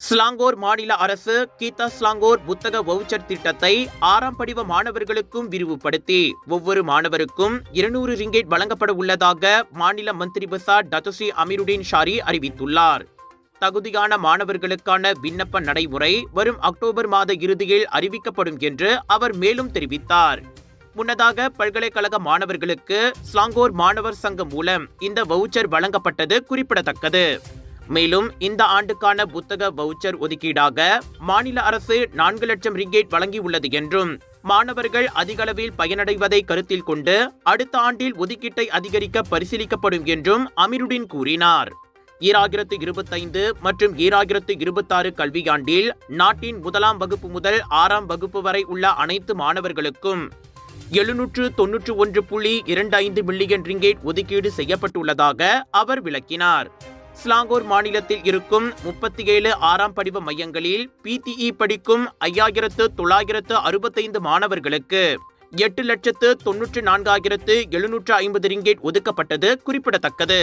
ஸ்லாங்கூர் மாநில அரசு கீதா ஸ்லாங்கூர் புத்தக வவுச்சர் திட்டத்தை 6ஆம் படிவ மாணவர்களுக்கும் விரிவுபடுத்தி ஒவ்வொரு மாணவருக்கும் 200 ரிங்கெட் வழங்கப்பட உள்ளதாக மாநில மந்திரி பசார் டத்துஸ்ரீ அமீருடீன் ஷாரி அறிவித்துள்ளார். தகுதியான மாணவர்களுக்கான விண்ணப்ப நடைமுறை வரும் அக்டோபர் மாத இறுதியில் அறிவிக்கப்படும் என்று அவர் மேலும் தெரிவித்தார். முன்னதாக பல்கலைக்கழக மாணவர்களுக்கு ஸ்லாங்கூர் மாணவர் சங்கம் மூலம் இந்த வவுச்சர் வழங்கப்பட்டது குறிப்பிடத்தக்கது. மேலும் இந்த ஆண்டுக்கான புத்தக வவுச்சர் ஒதுக்கீடாக மாநில அரசு 4 லட்சம் ரிங்கெட் வழங்கியுள்ளது என்றும் மாணவர்கள் அதிகளவில் பயனடைவதை கருத்தில் கொண்டு அடுத்த ஆண்டில் ஒதுக்கீட்டை அதிகரிக்க பரிசீலிக்கப்படும் என்றும் அமீருடீன் கூறினார். 2025 மற்றும் 2026 கல்வியாண்டில் நாட்டின் 1ஆம் வகுப்பு முதல் 6ஆம் வகுப்பு வரை உள்ள அனைத்து மாணவர்களுக்கும் 791.25 மில்லியன் ரிங்கெட் ஒதுக்கீடு செய்யப்பட்டுள்ளதாக அவர் விளக்கினார். ஸ்லாங்கூர் மாநிலத்தில் இருக்கும் 37 6ஆம் படிவ மையங்களில் பிடிஇ படிக்கும் 5965 மாணவர்களுக்கு 8,94,750 ரிங்கெட் ஒதுக்கப்பட்டது குறிப்பிடத்தக்கது.